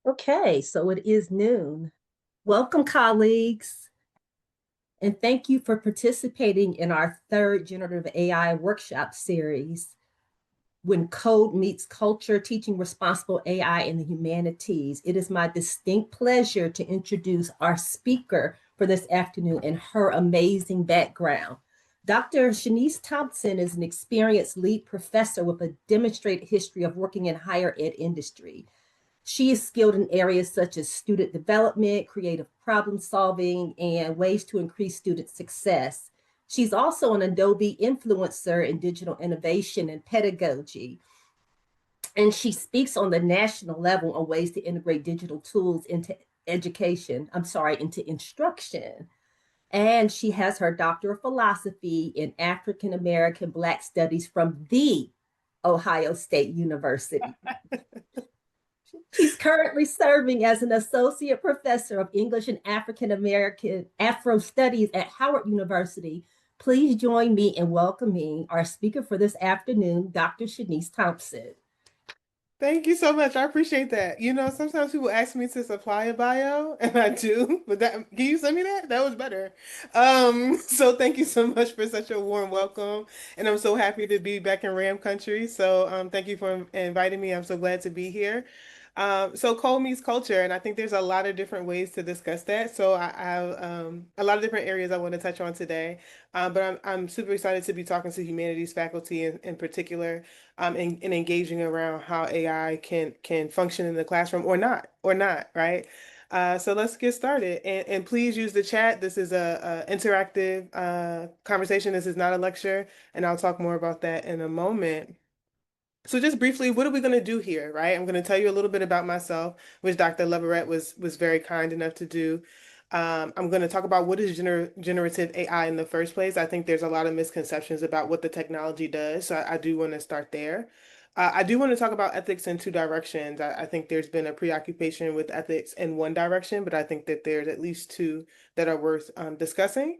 Okay, so it is noon. Welcome, colleagues, and thank you for participating in our third generative AI workshop series, When Code Meets Culture, Teaching Responsible AI in the Humanities. It is my distinct pleasure to introduce our speaker for this afternoon and her amazing background. Dr. Sheneese Thompson is an experienced lead professor with a demonstrated history of working in higher ed industry. She is skilled in areas such as student development, creative problem solving, and ways to increase student success. She's also an Adobe influencer in digital innovation and pedagogy. And she speaks on the national level on ways to integrate digital tools into into instruction. And she has her Doctor of Philosophy in African American Black Studies from the Ohio State University. She's currently serving as an associate professor of English and African American Afro Studies at Howard University. Please join me in welcoming our speaker for this afternoon, Dr. Sheneese Thompson. Thank you so much. I appreciate that. Sometimes people ask me to supply a bio, and I do, but can you send me that? That was better. So thank you so much for such a warm welcome, and I'm so happy to be back in Ram Country. So thank you for inviting me. I'm so glad to be here. So Cole meets culture, and I think there's a lot of different ways to discuss that. So I have a lot of different areas I want to touch on today. But I'm super excited to be talking to humanities faculty in particular, and engaging around how AI can function in the classroom or not, right? So let's get started. And please use the chat. This is a interactive conversation. This is not a lecture, and I'll talk more about that in a moment. So just briefly, what are we going to do here, right? I'm going to tell you a little bit about myself, which Dr. Leverett was very kind enough to do. I'm going to talk about what is generative AI in the first place. I think there's a lot of misconceptions about what the technology does, so I do want to start there. I do want to talk about ethics in two directions. I think there's been a preoccupation with ethics in one direction, but I think that there's at least two that are worth discussing.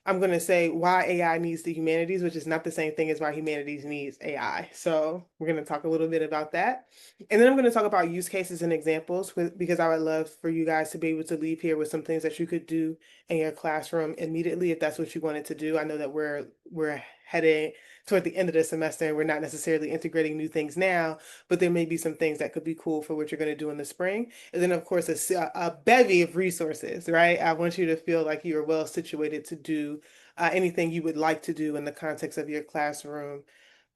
I'm going to say why AI needs the humanities, which is not the same thing as why humanities needs AI. So we're going to talk a little bit about that. And then I'm going to talk about use cases and examples because I would love for you guys to be able to leave here with some things that you could do in your classroom immediately if that's what you wanted to do. I know that we're heading toward the end of the semester and we're not necessarily integrating new things now, but there may be some things that could be cool for what you're going to do in the spring. And then, of course, a bevy of resources, right? I want you to feel like you are well situated to do anything you would like to do in the context of your classroom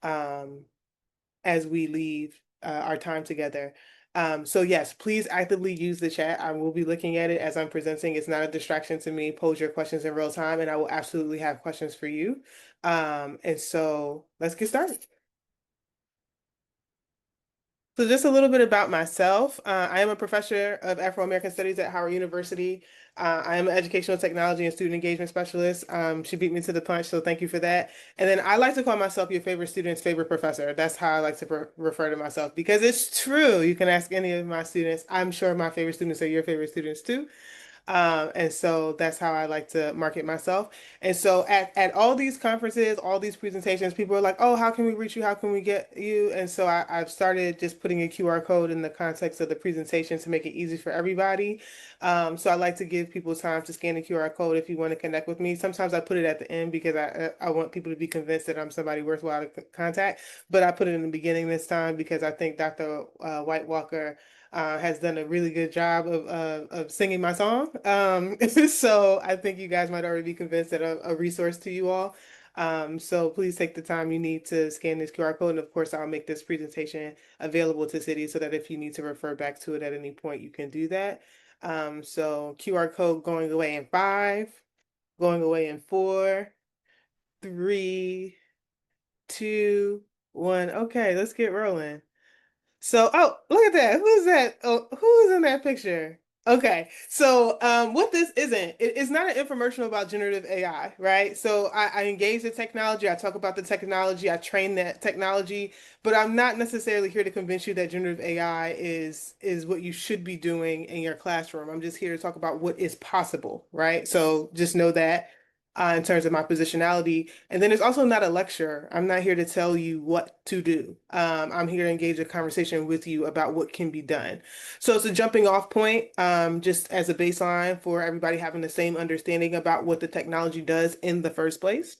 um, as we leave our time together. So yes, please actively use the chat. I will be looking at it as I'm presenting. It's not a distraction to me. Pose your questions in real time, and I will absolutely have questions for you. And so let's get started. So just a little bit about myself. I am a professor of Afro-American Studies at Howard University. I am an educational technology and student engagement specialist. She beat me to the punch, so thank you for that. And then I like to call myself your favorite student's favorite professor. That's how I like to refer to myself because it's true. You can ask any of my students. I'm sure my favorite students are your favorite students too. And so that's how I like to market myself. And so at all these conferences, all these presentations, people are like, oh, how can we reach you? How can we get you? And so I've started just putting a QR code in the context of the presentation to make it easy for everybody. So I like to give people time to scan the QR code if you want to connect with me. Sometimes I put it at the end because I want people to be convinced that I'm somebody worthwhile to contact. But I put it in the beginning this time because I think Dr. White Walker has done a really good job of singing my song. So I think you guys might already be convinced that I'm a resource to you all. So please take the time you need to scan this QR code. And of course, I'll make this presentation available to cities so that if you need to refer back to it at any point, you can do that. So QR code going away in 5, going away in 4, 3, 2, 1. Okay, let's get rolling. So, oh, look at that. Who's that? Oh, who's in that picture? Okay. So, what this isn't, it's not an infomercial about generative AI, right? So I engage the technology, I talk about the technology, I train that technology, but I'm not necessarily here to convince you that generative AI is what you should be doing in your classroom. I'm just here to talk about what is possible, right? So just know that. in terms of my positionality. And then it's also not a lecture. I'm not here to tell you what to do. I'm here to engage a conversation with you about what can be done. So it's a jumping off point, just as a baseline for everybody having the same understanding about what the technology does in the first place.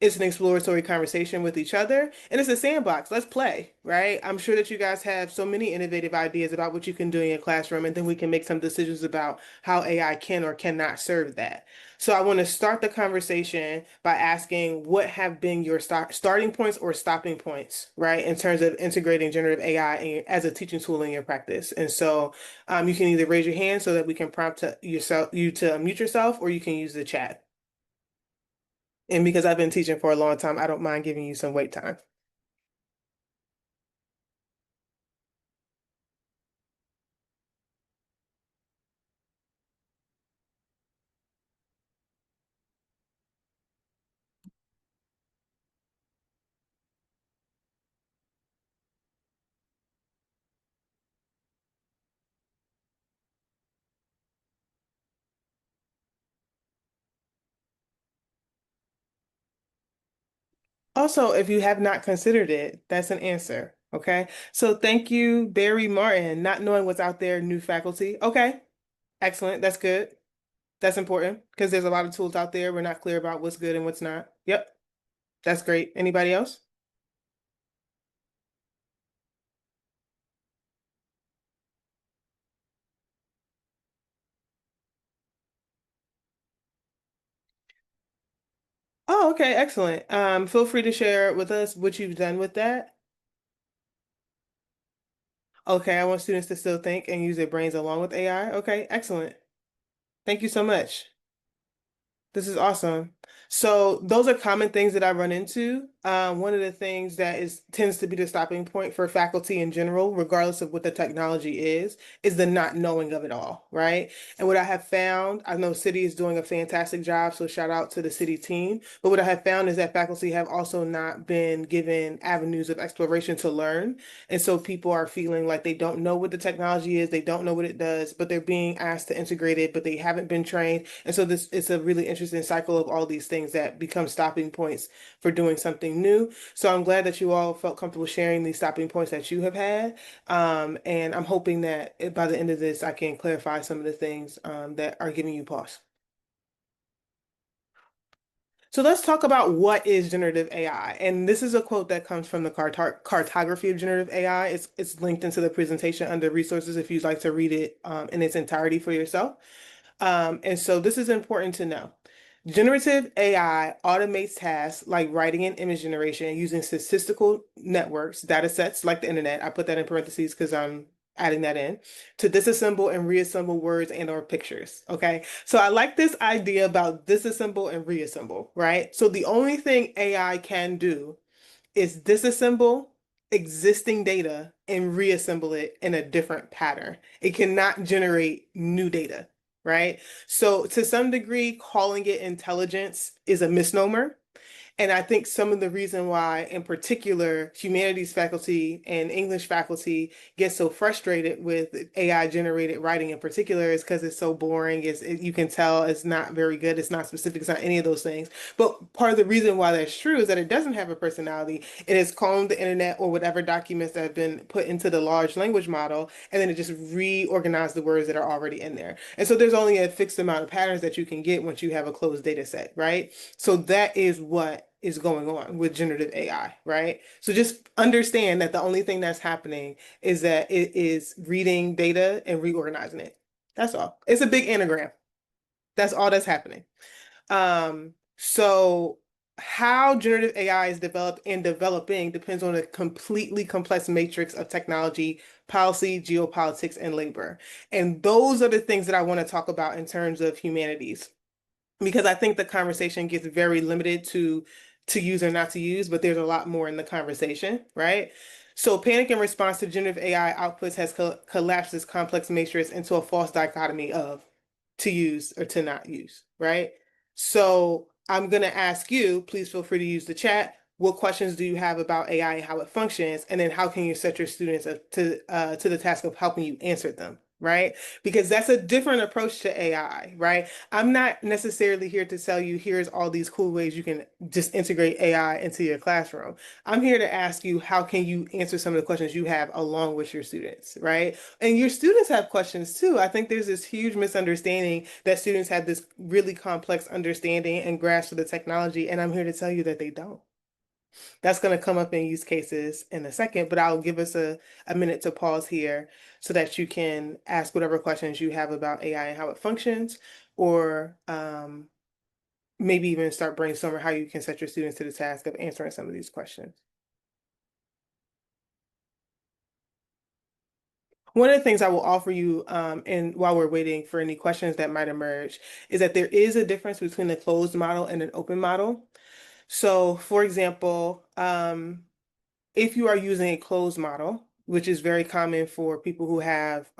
It's an exploratory conversation with each other, and it's a sandbox. Let's play, right? I'm sure that you guys have so many innovative ideas about what you can do in your classroom, and then we can make some decisions about how AI can or cannot serve that. So I want to start the conversation by asking what have been your starting points or stopping points, right, in terms of integrating generative AI as a teaching tool in your practice. And so you can either raise your hand so that we can prompt you to unmute yourself, or you can use the chat. And because I've been teaching for a long time, I don't mind giving you some wait time. Also, if you have not considered it, that's an answer. Okay. So thank you, Barry Martin, not knowing what's out there, new faculty. Okay. Excellent. That's good. That's important because there's a lot of tools out there. We're not clear about what's good and what's not. Yep. That's great. Anybody else? Oh, okay. Excellent. Feel free to share with us what you've done with that. Okay. I want students to still think and use their brains along with AI. Okay. Excellent. Thank you so much. This is awesome. So those are common things that I run into. One of the things that is tends to be the stopping point for faculty in general, regardless of what the technology is the not knowing of it all, right? And what I have found, I know City is doing a fantastic job, so shout out to the City team. But what I have found is that faculty have also not been given avenues of exploration to learn. And so people are feeling like they don't know what the technology is, they don't know what it does, but they're being asked to integrate it, but they haven't been trained. And so this it's a really interesting cycle of all these things that become stopping points for doing something new. So I'm glad that you all felt comfortable sharing these stopping points that you have had. And I'm hoping that by the end of this, I can clarify some of the things that are giving you pause. So let's talk about what is generative AI. And this is a quote that comes from the cartography of generative AI. It's linked into the presentation under resources if you'd like to read it in its entirety for yourself. And so this is important to know. Generative AI automates tasks like writing and image generation using statistical networks, data sets like the internet. I put that in parentheses because I'm adding that in to disassemble and reassemble words and or pictures. Okay. So I like this idea about disassemble and reassemble, right? So the only thing AI can do is disassemble existing data and reassemble it in a different pattern. It cannot generate new data, right? So to some degree, calling it intelligence is a misnomer. And I think some of the reason why, in particular, humanities faculty and English faculty get so frustrated with AI generated writing in particular is because it's so boring. You can tell it's not very good. It's not specific. It's not any of those things. But part of the reason why that's true is that it doesn't have a personality. It has combed the internet or whatever documents that have been put into the large language model, and then it just reorganized the words that are already in there. And so there's only a fixed amount of patterns that you can get once you have a closed data set, right? So that is what is going on with generative AI, right? So just understand that the only thing that's happening is that it is reading data and reorganizing it. That's all. It's a big anagram. That's all that's happening. So how generative AI is developed and developing depends on a completely complex matrix of technology, policy, geopolitics, and labor. And those are the things that I want to talk about in terms of humanities because I think the conversation gets very limited to use or not to use, but there's a lot more in the conversation, right? So panic in response to generative AI outputs has collapsed this complex matrix into a false dichotomy of to use or to not use, right? So I'm going to ask you, please feel free to use the chat. What questions do you have about AI and how it functions? And then how can you set your students to the task of helping you answer them? right? Because that's a different approach to AI, right? I'm not necessarily here to tell you here's all these cool ways you can just integrate AI into your classroom. I'm here to ask you how can you answer some of the questions you have along with your students, right? And your students have questions too. I think there's this huge misunderstanding that students have this really complex understanding and grasp of the technology, and I'm here to tell you that they don't. That's going to come up in use cases in a second, but I'll give us a minute to pause here so that you can ask whatever questions you have about AI and how it functions, or maybe even start brainstorming how you can set your students to the task of answering some of these questions. One of the things I will offer you, and while we're waiting for any questions that might emerge, is that there is a difference between a closed model and an open model. So, for example, if you are using a closed model, which is very common for people who have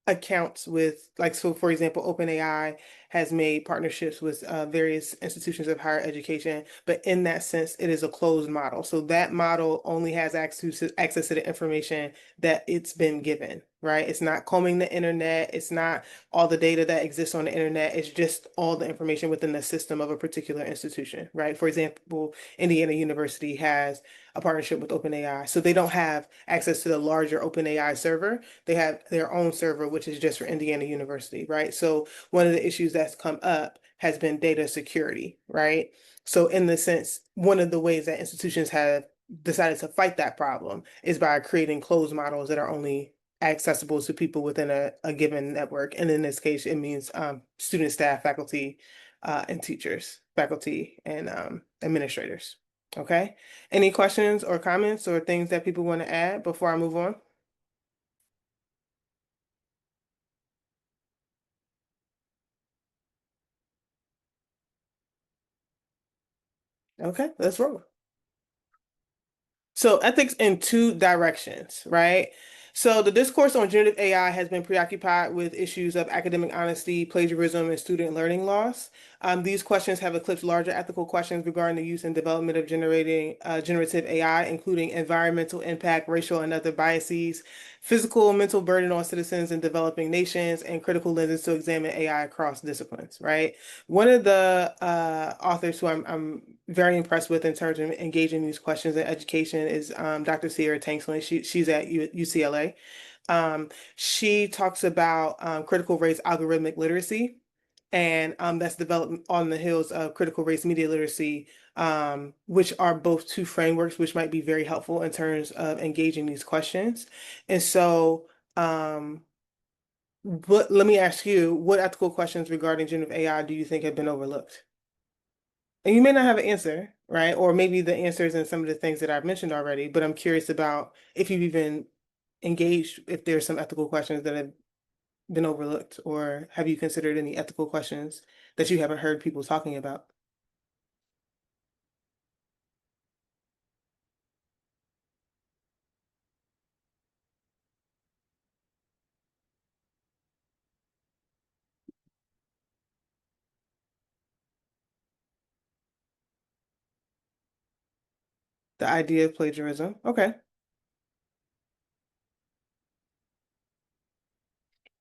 accounts with, like, so for example, OpenAI has made partnerships with various institutions of higher education, but in that sense, it is a closed model. So that model only has access to the information that it's been given, right? It's not combing the internet. It's not all the data that exists on the internet. It's just all the information within the system of a particular institution, right? For example, Indiana University has a partnership with OpenAI. So they don't have access to the larger OpenAI server. They have their own server, which is just for Indiana University, right? So one of the issues that's come up has been data security, right? So in the sense, one of the ways that institutions have decided to fight that problem is by creating closed models that are only accessible to people within a given network. And in this case, it means student, staff, faculty, and teachers, faculty, and administrators. Okay. Any questions or comments or things that people want to add before I move on? Okay, let's roll. So ethics in two directions, right? So the discourse on generative AI has been preoccupied with issues of academic honesty, plagiarism, and student learning loss. These questions have eclipsed larger ethical questions regarding the use and development of generative AI, including environmental impact, racial and other biases, physical and mental burden on citizens in developing nations, and critical lenses to examine AI across disciplines, right? One of the authors who I'm very impressed with in terms of engaging these questions in education is Dr. Sierra Tanksland. She's at UCLA. She talks about critical race algorithmic literacy, and that's developed on the heels of critical race media literacy, which are both two frameworks which might be very helpful in terms of engaging these questions. And so, let me ask you, what ethical questions regarding generative AI do you think have been overlooked? And you may not have an answer, right? Or maybe the answers in some of the things that I've mentioned already, but I'm curious about if you've even engaged, if there's some ethical questions that have been overlooked, or have you considered any ethical questions that you haven't heard people talking about? The idea of plagiarism. Okay.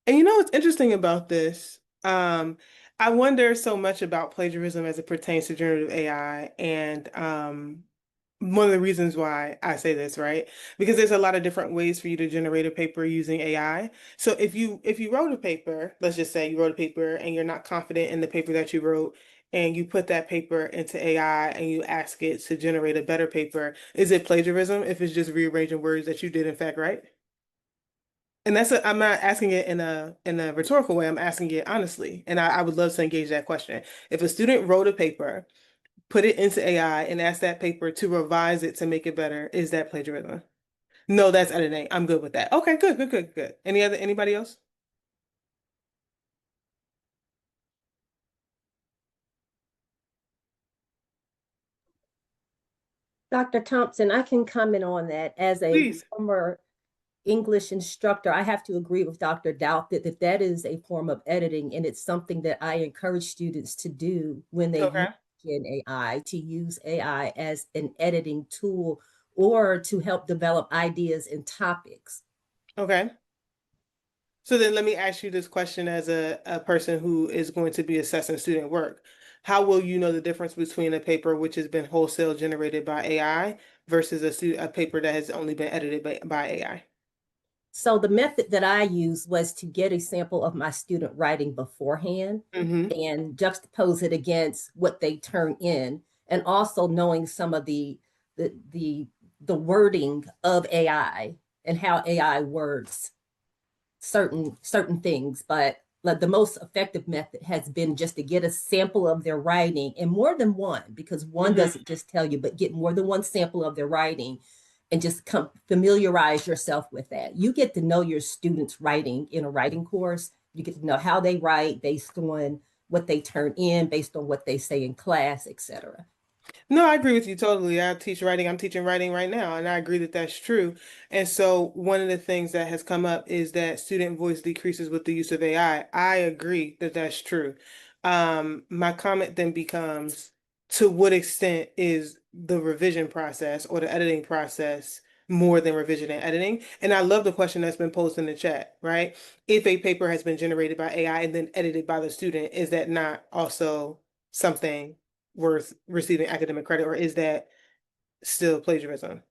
And you know what's interesting about this? I wonder so much about plagiarism as it pertains to generative AI, and one of the reasons why I say this, right? Because there's a lot of different ways for you to generate a paper using AI. So if you wrote a paper, let's just say you wrote a paper and you're not confident in the paper that you wrote, and you put that paper into AI and you ask it to generate a better paper, is it plagiarism if it's just rearranging words that you did in fact write? And I'm not asking it in a rhetorical way. I'm asking it honestly. And I would love to engage that question. If a student wrote a paper, put it into AI and asked that paper to revise it to make it better, is that plagiarism? No, that's editing. I'm good with that. Okay, good, good, good, good. Anybody else? Dr. Thompson, I can comment on that. As a Please. former English instructor, I have to agree with Dr. Doubt that that is a form of editing, and it's something that I encourage students to do when they use Okay. Gen AI, to use AI as an editing tool or to help develop ideas and topics. Okay. So then let me ask you this question as a person who is going to be assessing student work. How will you know the difference between a paper which has been wholesale generated by AI versus a paper that has only been edited by AI? So the method that I used was to get a sample of my student writing beforehand Mm-hmm. and juxtapose it against what they turn in, and also knowing some of the the the wording of AI and how AI words certain things. But like, the most effective method has been just to get a sample of their writing, and more than one, because one Mm-hmm. doesn't just tell you, but get more than one sample of their writing and just familiarize yourself with that. You get to know your students writing in a writing course. You get to know how they write based on what they turn in, based on what they say in class, etc. No, I agree with you totally. I teach writing. I'm teaching writing right now, and I agree that that's true. And so, one of the things that has come up is that student voice decreases with the use of AI. I agree that that's true. My comment then becomes, to what extent is the revision process or the editing process more than revision and editing? And I love the question that's been posed in the chat, right? If a paper has been generated by AI and then edited by the student, is that not also something worth receiving academic credit, or is that still plagiarism?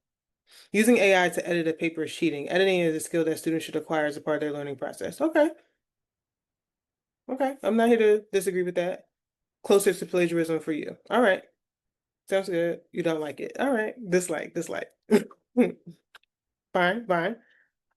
Using AI to edit a paper is cheating. Editing is a skill that students should acquire as a part of their learning process. Okay, okay. I'm not here to disagree with that. Closer to plagiarism for you. All right. Sounds good. You don't like it. All right. Dislike, dislike. Fine, fine.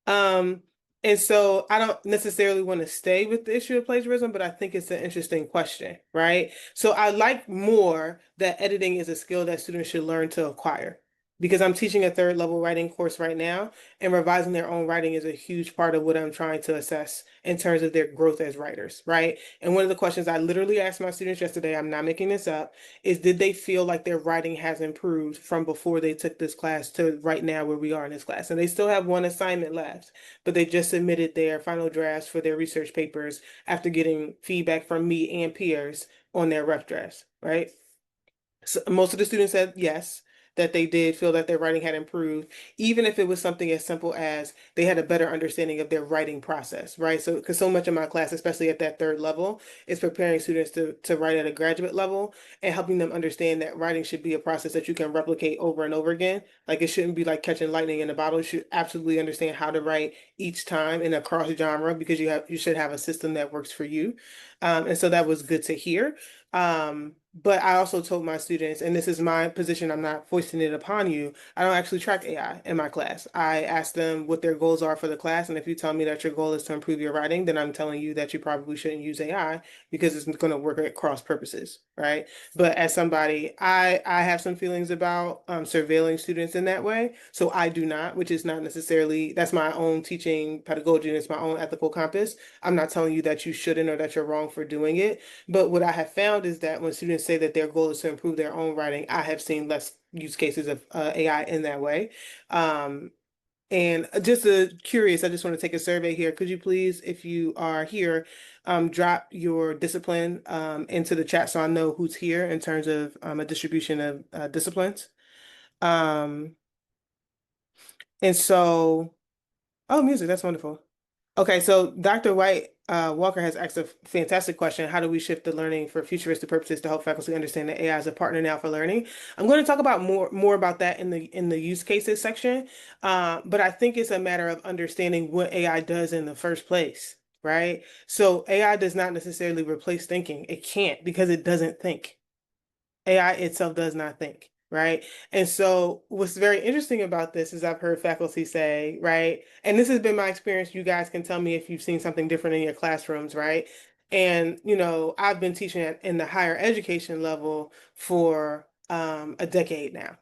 Um, and so I don't necessarily want to stay with the issue of plagiarism, but I think it's an interesting question, right? So I like more that editing is a skill that students should learn to acquire, because I'm teaching a third level writing course right now, and revising their own writing is a huge part of what I'm trying to assess in terms of their growth as writers, right? And one of the questions I literally asked my students yesterday, I'm not making this up, is did they feel like their writing has improved from before they took this class to right now where we are in this class? And they still have one assignment left, but they just submitted their final drafts for their research papers after getting feedback from me and peers on their rough drafts, right? So most of the students said yes, that they did feel that their writing had improved, even if it was something as simple as they had a better understanding of their writing process, right? So, because so much of my class, especially at that third level, is preparing students to write at a graduate level and helping them understand that writing should be a process that you can replicate over and over again. Like, it shouldn't be like catching lightning in a bottle. You should absolutely understand how to write each time in a cross genre, because you should have a system that works for you. And so that was good to hear. But I also told my students, and this is my position, I'm not foisting it upon you, I don't actually track AI in my class. I ask them what their goals are for the class, and if you tell me that your goal is to improve your writing, then I'm telling you that you probably shouldn't use AI, because it's going to work at cross purposes, right? But as somebody, I have some feelings about surveilling students in that way, so I do not, which is not necessarily, that's my own teaching pedagogy, and it's my own ethical compass. I'm not telling you that you shouldn't or that you're wrong for doing it. But what I have found is that when students say that their goal is to improve their own writing, I have seen less use cases of AI in that way. Um, and just curious, I just want to take a survey here. Could you please, if you are here, drop your discipline into the chat so I know who's here in terms of a distribution of disciplines. Um, and so, oh, music, that's wonderful. Okay, so Dr. White Walker has asked a fantastic question. How do we shift the learning for futuristic purposes to help faculty understand that AI is a partner now for learning? I'm going to talk about more about that in the use cases section. But I think it's a matter of understanding what AI does in the first place, right? So AI does not necessarily replace thinking. It can't, because it doesn't think. AI itself does not think, right? And so what's very interesting about this is I've heard faculty say, right? And this has been my experience. You guys can tell me if you've seen something different in your classrooms, right? And, I've been teaching in the higher education level for a decade now,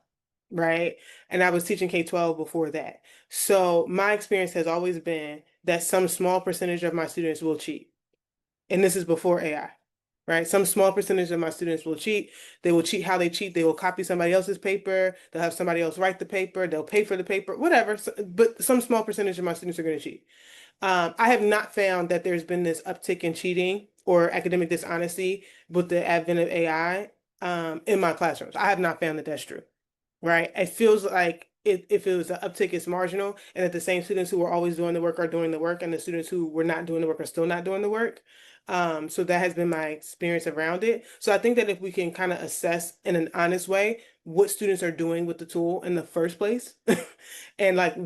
right? And I was teaching K-12 before that. So my experience has always been that some small percentage of my students will cheat. And this is before AI, right? Some small percentage of my students will cheat. They will cheat how they cheat. They will copy somebody else's paper. They'll have somebody else write the paper. They'll pay for the paper, whatever. But some small percentage of my students are going to cheat. I have not found that there's been this uptick in cheating or academic dishonesty with the advent of AI in my classrooms. I have not found that that's true, right? It feels like if it was an uptick, it's marginal, and that the same students who were always doing the work are doing the work, and the students who were not doing the work are still not doing the work. So that has been my experience around it. So I think that if we can kind of assess in an honest way what students are doing with the tool in the first place, and like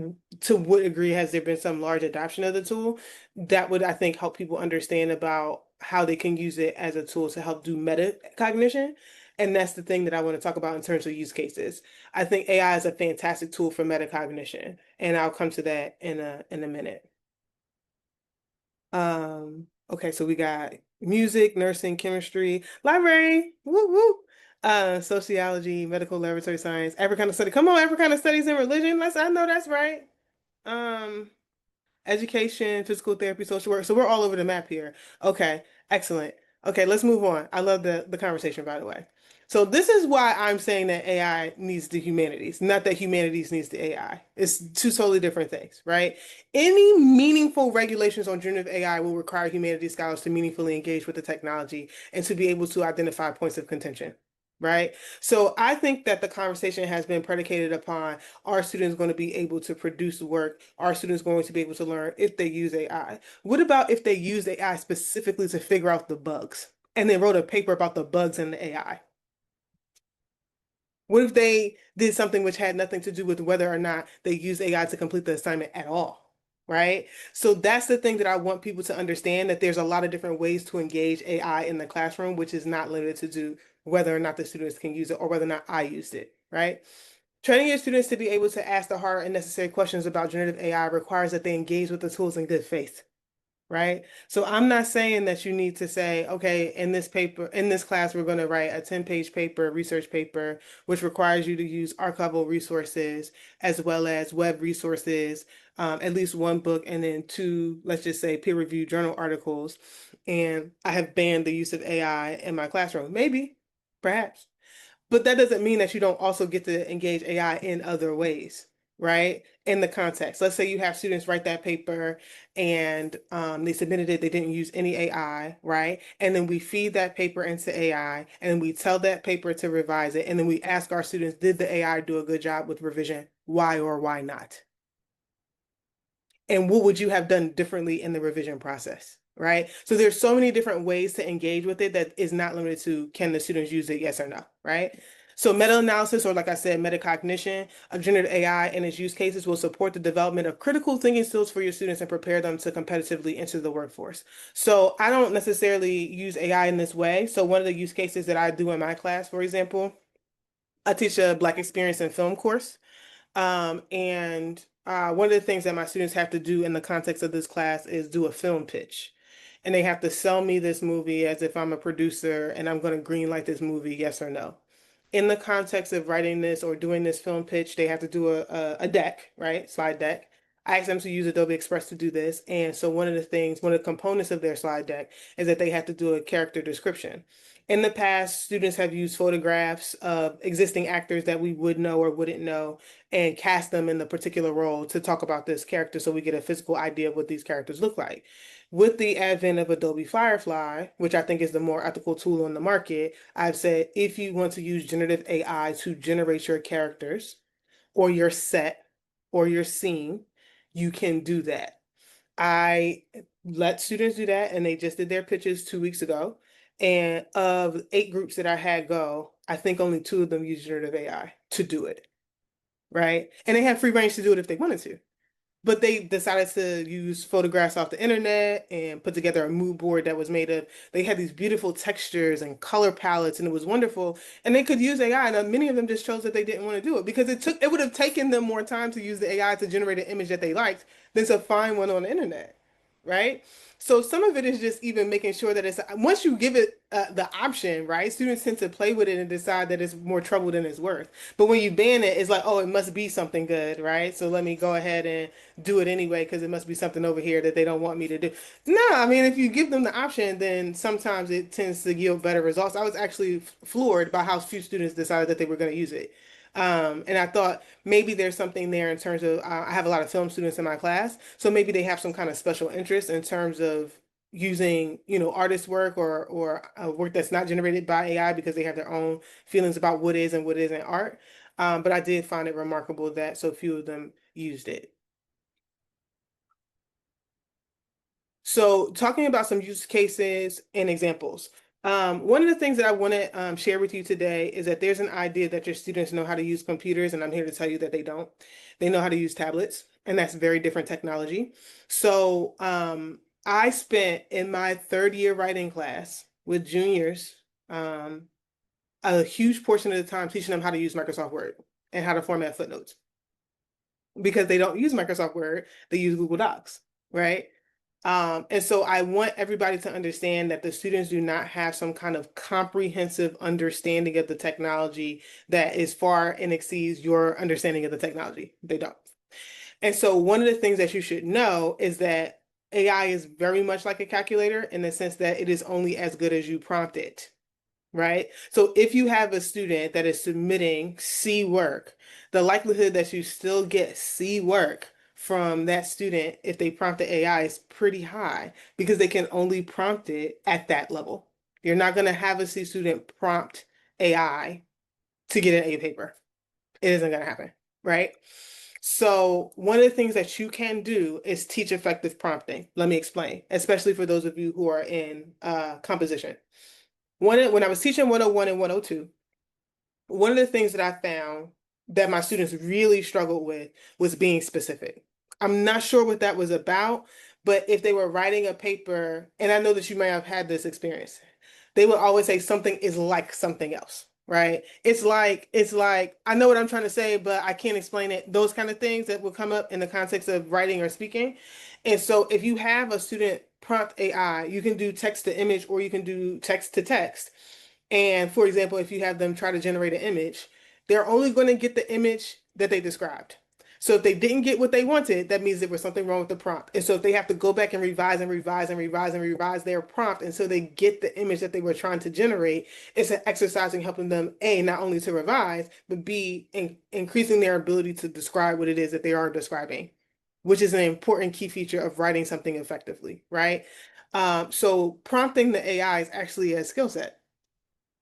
to what degree has there been some large adoption of the tool, that would, I think, help people understand about how they can use it as a tool to help do metacognition. And that's the thing that I want to talk about in terms of use cases. I think AI is a fantastic tool for metacognition, and I'll come to that in a minute. Okay, so we got music, nursing, chemistry, library, woo woo, sociology, medical laboratory science, Africana study. Come on, Africana studies and religion. I know that's right. Um, Education, physical therapy, social work. So we're all over the map here. Okay, excellent. Okay, let's move on. I love the conversation, by the way. So this is why I'm saying that AI needs the humanities, not that humanities needs the AI. It's two totally different things, right? Any meaningful regulations on generative AI will require humanities scholars to meaningfully engage with the technology and to be able to identify points of contention, right? So I think that the conversation has been predicated upon, are students going to be able to produce work? Are students going to be able to learn if they use AI? What about if they use AI specifically to figure out the bugs and they wrote a paper about the bugs in the AI? What if they did something which had nothing to do with whether or not they use AI to complete the assignment at all? Right? So that's the thing that I want people to understand, that there's a lot of different ways to engage AI in the classroom, which is not limited to do whether or not the students can use it or whether or not I used it, right? Training your students to be able to ask the hard and necessary questions about generative AI requires that they engage with the tools in good faith, right? So I'm not saying that you need to say, okay, in this paper, in this class, we're going to write a 10-page paper, research paper, which requires you to use archival resources as well as web resources, at least one book, and then two, let's just say, peer-reviewed journal articles. And I have banned the use of AI in my classroom. Maybe, perhaps. But that doesn't mean that you don't also get to engage AI in other ways, right? In the context. Let's say you have students write that paper and they submitted it, they didn't use any AI, right? And then we feed that paper into AI and then we tell that paper to revise it. And then we ask our students, did the AI do a good job with revision? Why or why not? And what would you have done differently in the revision process, right? So there's so many different ways to engage with it that is not limited to, can the students use it, yes or no, right? So meta-analysis, or like I said, metacognition of generative AI and its use cases will support the development of critical thinking skills for your students and prepare them to competitively enter the workforce. So I don't necessarily use AI in this way. So one of the use cases that I do in my class, for example, I teach a Black Experience in Film course. And one of the things that my students have to do in the context of this class is do a film pitch. And they have to sell me this movie as if I'm a producer and I'm going to green light this movie, yes or no. In the context of writing this or doing this film pitch, they have to do a deck, right? Slide deck. I asked them to use Adobe Express to do this. And so one of the components of their slide deck is that they have to do a character description. In the past, students have used photographs of existing actors that we would know or wouldn't know and cast them in the particular role to talk about this character so we get a physical idea of what these characters look like. With the advent of Adobe Firefly, which I think is the more ethical tool on the market, I've said if you want to use generative AI to generate your characters or your set or your scene, you can do that. I let students do that, and they just did their pitches 2 weeks ago. And of 8 groups that I had go, I think only 2 of them used generative AI to do it, right? And they have free range to do it if they wanted to. But they decided to use photographs off the internet and put together a mood board that was made of, they had these beautiful textures and color palettes, and it was wonderful. And they could use AI, and many of them just chose that they didn't want to do it because it would have taken them more time to use the AI to generate an image that they liked than to find one on the internet, right? So some of it is just even making sure that it's, once you give it the option, right? Students tend to play with it and decide that it's more trouble than it's worth. But when you ban it, it's like, oh, it must be something good, right? So let me go ahead and do it anyway because it must be something over here that they don't want me to do. No, I mean, if you give them the option, then sometimes it tends to yield better results. I was actually floored by how few students decided that they were going to use it. And I thought maybe there's something there in terms of, I have a lot of film students in my class, so maybe they have some kind of special interest in terms of using, artist work or work that's not generated by AI because they have their own feelings about what is and what isn't art. But I did find it remarkable that so few of them used it. So, talking about some use cases and examples. One of the things that I want to share with you today is that there's an idea that your students know how to use computers, and I'm here to tell you that they don't. They know how to use tablets, and that's very different technology. So, I spent in my third year writing class with juniors a huge portion of the time teaching them how to use Microsoft Word and how to format footnotes because they don't use Microsoft Word, they use Google Docs, right? And so I want everybody to understand that the students do not have some kind of comprehensive understanding of the technology that is far and exceeds your understanding of the technology. They don't. And so one of the things that you should know is that AI is very much like a calculator in the sense that it is only as good as you prompt it, right? So if you have a student that is submitting C work, the likelihood that you still get C work from that student if they prompt the AI is pretty high because they can only prompt it at that level. You're not going to have a C student prompt AI to get an A paper. It isn't going to happen, right? So one of the things that you can do is teach effective prompting. Let me explain, especially for those of you who are in composition. When I was teaching 101 and 102, one of the things that I found that my students really struggled with was being specific. I'm not sure what that was about, but if they were writing a paper, and I know that you may have had this experience, they would always say something is like something else, right? It's like I know what I'm trying to say, but I can't explain it. Those kind of things that will come up in the context of writing or speaking. And so if you have a student prompt AI, you can do text to image or you can do text to text. And for example, if you have them try to generate an image, they're only going to get the image that they described. So if they didn't get what they wanted, that means there was something wrong with the prompt. And so if they have to go back and revise and revise and revise and revise their prompt until they get the image that they were trying to generate, it's an exercise in helping them, A, not only to revise, but B, increasing their ability to describe what it is that they are describing, which is an important key feature of writing something effectively, right? So prompting the AI is actually a skill set,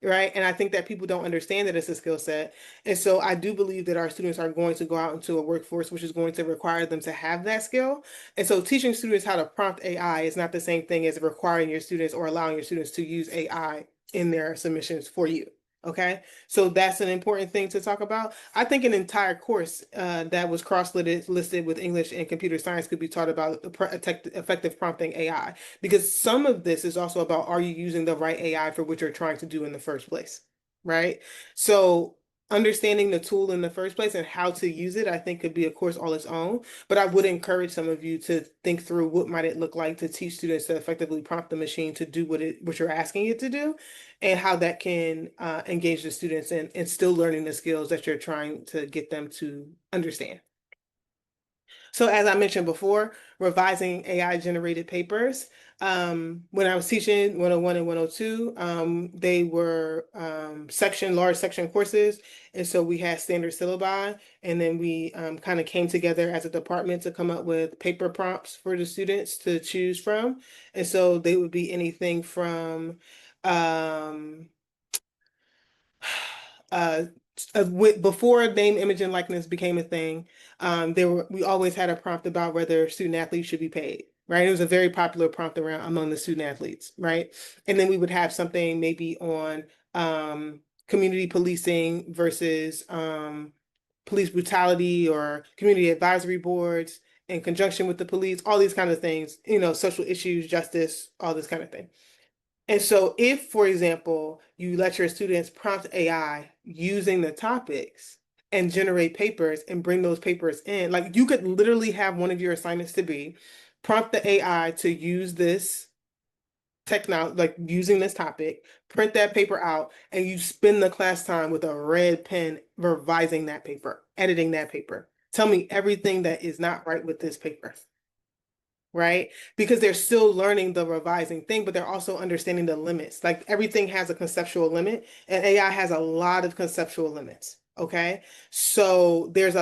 right? And I think that people don't understand that it's a skill set. And so I do believe that our students are going to go out into a workforce which is going to require them to have that skill. And so teaching students how to prompt AI is not the same thing as requiring your students or allowing your students to use AI in their submissions for you. Okay, so that's an important thing to talk about. I think an entire course that was cross-listed with English and computer science could be taught about effective prompting AI, because some of this is also about, are you using the right AI for what you're trying to do in the first place, right? So understanding the tool in the first place and how to use it, I think could be a course all its own. But I would encourage some of you to think through what might it look like to teach students to effectively prompt the machine to do what you're asking it to do, and how that can engage the students in still learning the skills that you're trying to get them to understand. So as I mentioned before, revising AI generated papers. When I was teaching 101 and 102, they were large section courses. And so we had standard syllabi, and then we kind of came together as a department to come up with paper prompts for the students to choose from. And so they would be anything from um, uh, before name, image, and likeness became a thing, we always had a prompt about whether student athletes should be paid, right? It was a very popular prompt around among the student athletes, right? And then we would have something maybe on community policing versus police brutality, or community advisory boards in conjunction with the police, all these kind of things, social issues, justice, all this kind of thing. And so if, for example, you let your students prompt AI using the topics and generate papers and bring those papers in, like you could literally have one of your assignments to be prompt the AI to use this technology, like using this topic, print that paper out, and you spend the class time with a red pen revising that paper, editing that paper. Tell me everything that is not right with this paper, right? Because they're still learning the revising thing, but they're also understanding the limits. Like everything has a conceptual limit, and AI has a lot of conceptual limits. Okay. So there's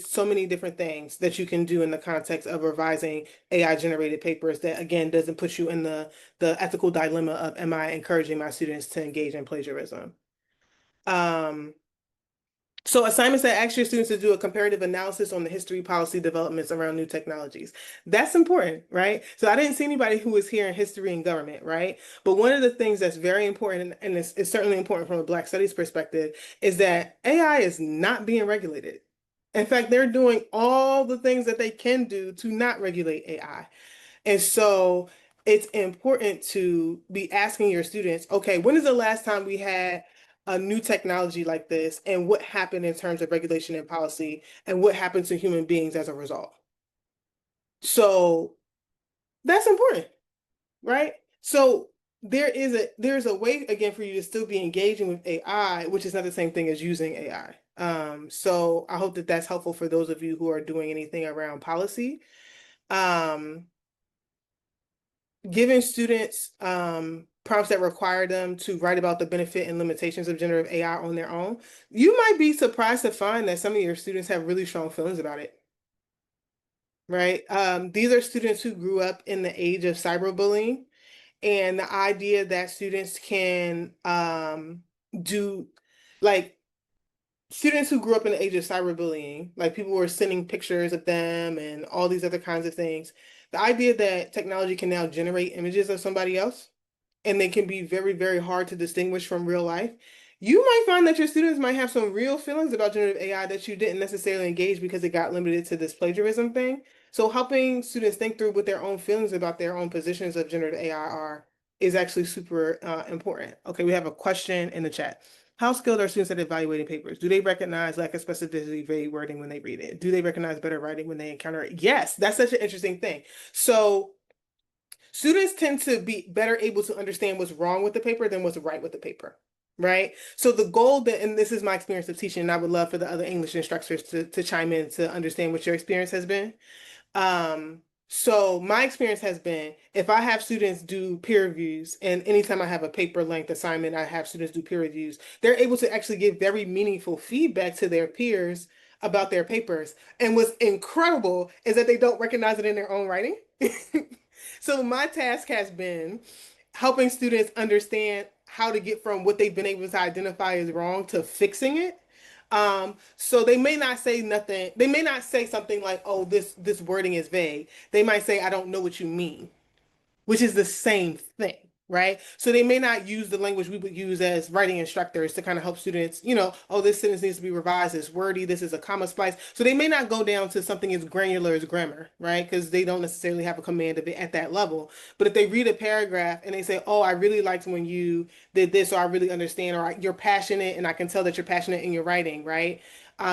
so many different things that you can do in the context of revising AI generated papers that again doesn't put you in the ethical dilemma of, am I encouraging my students to engage in plagiarism? Um, So assignments that ask your students to do a comparative analysis on the history policy developments around new technologies. That's important, right? So I didn't see anybody who was here in history and government, right? But one of the things that's very important, and it's certainly important from a Black Studies perspective, is that AI is not being regulated. In fact, they're doing all the things that they can do to not regulate AI. And so it's important to be asking your students, okay, when is the last time we had a new technology like this, and what happened in terms of regulation and policy, and what happened to human beings as a result? So that's important, right? So there's a way again for you to still be engaging with AI, which is not the same thing as using AI. So I hope that that's helpful for those of you who are doing anything around policy. Um, Giving students prompts that require them to write about the benefit and limitations of generative AI on their own, you might be surprised to find that some of your students have really strong feelings about it, right? These are students who grew up in the age of cyberbullying, and the idea that students can do like students who grew up in the age of cyberbullying, like people were sending pictures of them and all these other kinds of things. The idea that technology can now generate images of somebody else and they can be very, very hard to distinguish from real life. You might find that your students might have some real feelings about generative AI that you didn't necessarily engage because it got limited to this plagiarism thing. So helping students think through what their own feelings about their own positions of generative AI are is actually super important. Okay, we have a question in the chat. How skilled are students at evaluating papers? Do they recognize lack of specificity, vague wording when they read it? Do they recognize better writing when they encounter it? Yes, that's such an interesting thing. So students tend to be better able to understand what's wrong with the paper than what's right with the paper, right? So the goal that, and this is my experience of teaching, and I would love for the other English instructors to chime in to understand what your experience has been. So my experience has been if I have students do peer reviews, and anytime I have a paper length assignment, I have students do peer reviews, they're able to actually give very meaningful feedback to their peers about their papers. And what's incredible is that they don't recognize it in their own writing. So my task has been helping students understand how to get from what they've been able to identify as wrong to fixing it. So they may not say nothing. They may not say something like, "Oh, this wording is vague." They might say, "I don't know what you mean," which is the same thing, right? So they may not use the language we would use as writing instructors to kind of help students, oh, this sentence needs to be revised, it's wordy, this is a comma splice. So they may not go down to something as granular as grammar, right? Because they don't necessarily have a command of it at that level. But if they read a paragraph and they say, oh, I really liked when you did this, or I really understand, or you're passionate and I can tell that you're passionate in your writing, right?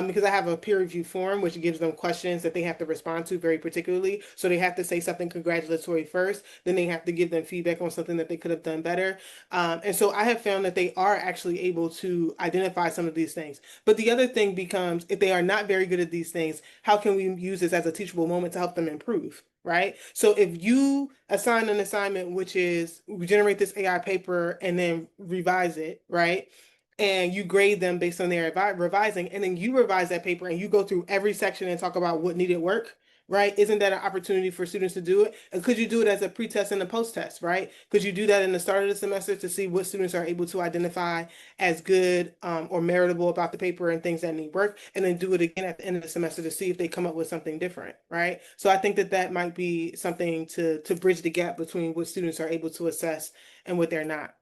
Because I have a peer review form which gives them questions that they have to respond to very particularly. So they have to say something congratulatory first, then they have to give them feedback on something that they could have done better. And so I have found that they are actually able to identify some of these things. But the other thing becomes if they are not very good at these things, how can we use this as a teachable moment to help them improve? Right. So if you assign an assignment, which is generate this AI paper and then revise it, right? And you grade them based on their revising, and then you revise that paper and you go through every section and talk about what needed work, right? Isn't that an opportunity for students to do it? And could you do it as a pre-test and a post-test, right? Could you do that in the start of the semester to see what students are able to identify as good or meritable about the paper and things that need work, and then do it again at the end of the semester to see if they come up with something different, right? So I think that that might be something to bridge the gap between what students are able to assess and what they're not.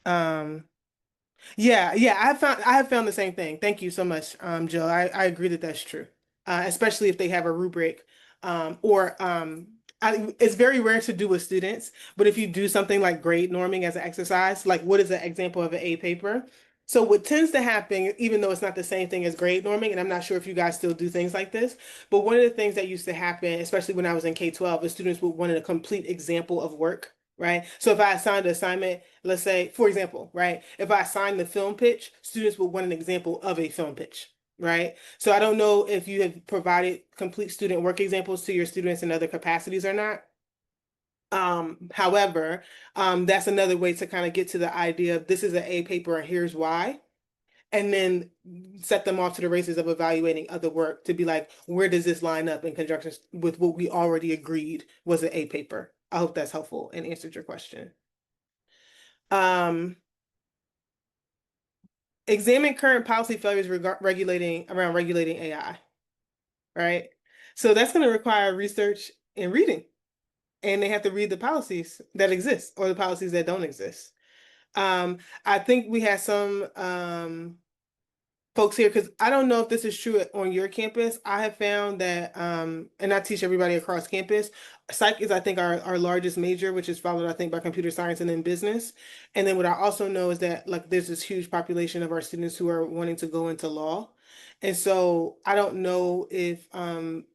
Um, yeah, yeah, I have found the same thing. Thank you so much, Jill. I agree that that's true. Especially if they have a rubric, or it's very rare to do with students, but if you do something like grade norming as an exercise, like what is an example of an A paper? So what tends to happen, even though it's not the same thing as grade norming, and I'm not sure if you guys still do things like this, but one of the things that used to happen, especially when I was in K-12, is students would want a complete example of work. Right. So if I assigned an assignment, let's say, for example, right, if I assigned the film pitch, students would want an example of a film pitch, right? So I don't know if you have provided complete student work examples to your students in other capacities or not. However, that's another way to kind of get to the idea of this is an A paper and here's why. And then set them off to the races of evaluating other work to be like, where does this line up in conjunction with what we already agreed was an A paper? I hope that's helpful and answered your question. Um, examine current policy failures regulating AI, right? So that's going to require research and reading, and they have to read the policies that exist or the policies that don't exist. I think we had some folks here because I don't know if this is true on your campus. I have found that, and I teach everybody across campus. Psych is, I think, our largest major, which is followed, I think, by computer science and then business. And then what I also know is that like there's this huge population of our students who are wanting to go into law. And so I don't know if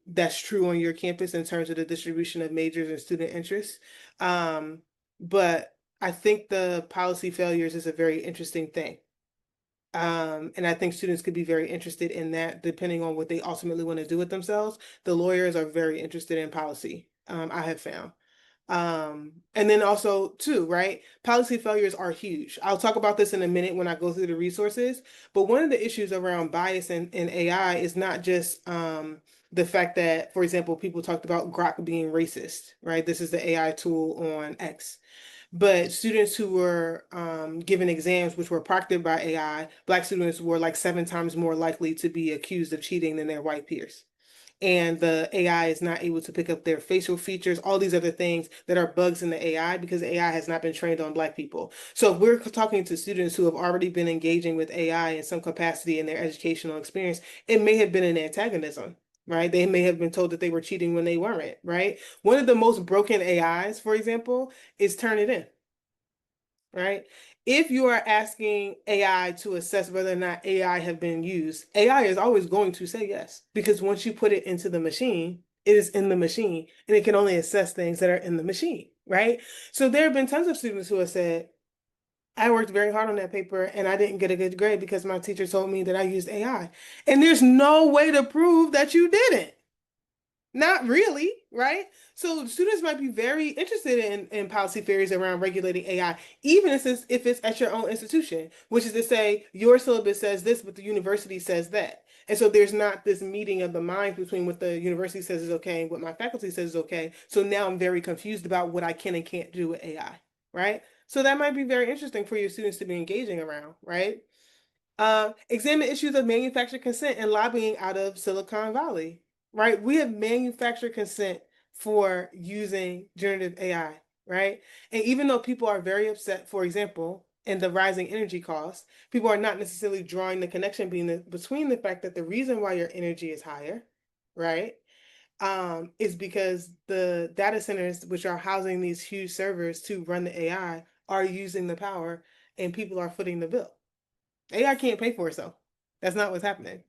that's true on your campus in terms of the distribution of majors and student interests. Um, but I think the policy failures is a very interesting thing. And I think students could be very interested in that depending on what they ultimately want to do with themselves. The lawyers are very interested in policy, I have found. And then also too, right? Policy failures are huge. I'll talk about this in a minute when I go through the resources. But one of the issues around bias in AI is not just the fact that, for example, people talked about Grok being racist, right? This is the AI tool on X. But students who were given exams which were proctored by AI, Black students were like 7 times more likely to be accused of cheating than their white peers. And the AI is not able to pick up their facial features, all these other things that are bugs in the AI because the AI has not been trained on Black people. So if we're talking to students who have already been engaging with AI in some capacity in their educational experience, it may have been an antagonism. Right? They may have been told that they were cheating when they weren't, right? One of the most broken AIs, for example, is Turnitin, right? If you are asking AI to assess whether or not AI have been used, AI is always going to say yes, because once you put it into the machine, it is in the machine and it can only assess things that are in the machine, right? So there have been tons of students who have said, I worked very hard on that paper and I didn't get a good grade because my teacher told me that I used AI. And there's no way to prove that you didn't. Not really, right? So students might be very interested in policy theories around regulating AI, even if it's at your own institution, which is to say your syllabus says this, but the university says that. And so there's not this meeting of the minds between what the university says is okay and what my faculty says is okay. So now I'm very confused about what I can and can't do with AI, right? So that might be very interesting for your students to be engaging around, right? Examine issues of manufactured consent and lobbying out of Silicon Valley, right? We have manufactured consent for using generative AI, right? And even though people are very upset, for example, in the rising energy costs, people are not necessarily drawing the connection between the fact that the reason why your energy is higher, right, is because the data centers, which are housing these huge servers to run the AI, are using the power and people are footing the bill. AI can't pay for itself. That's not what's happening.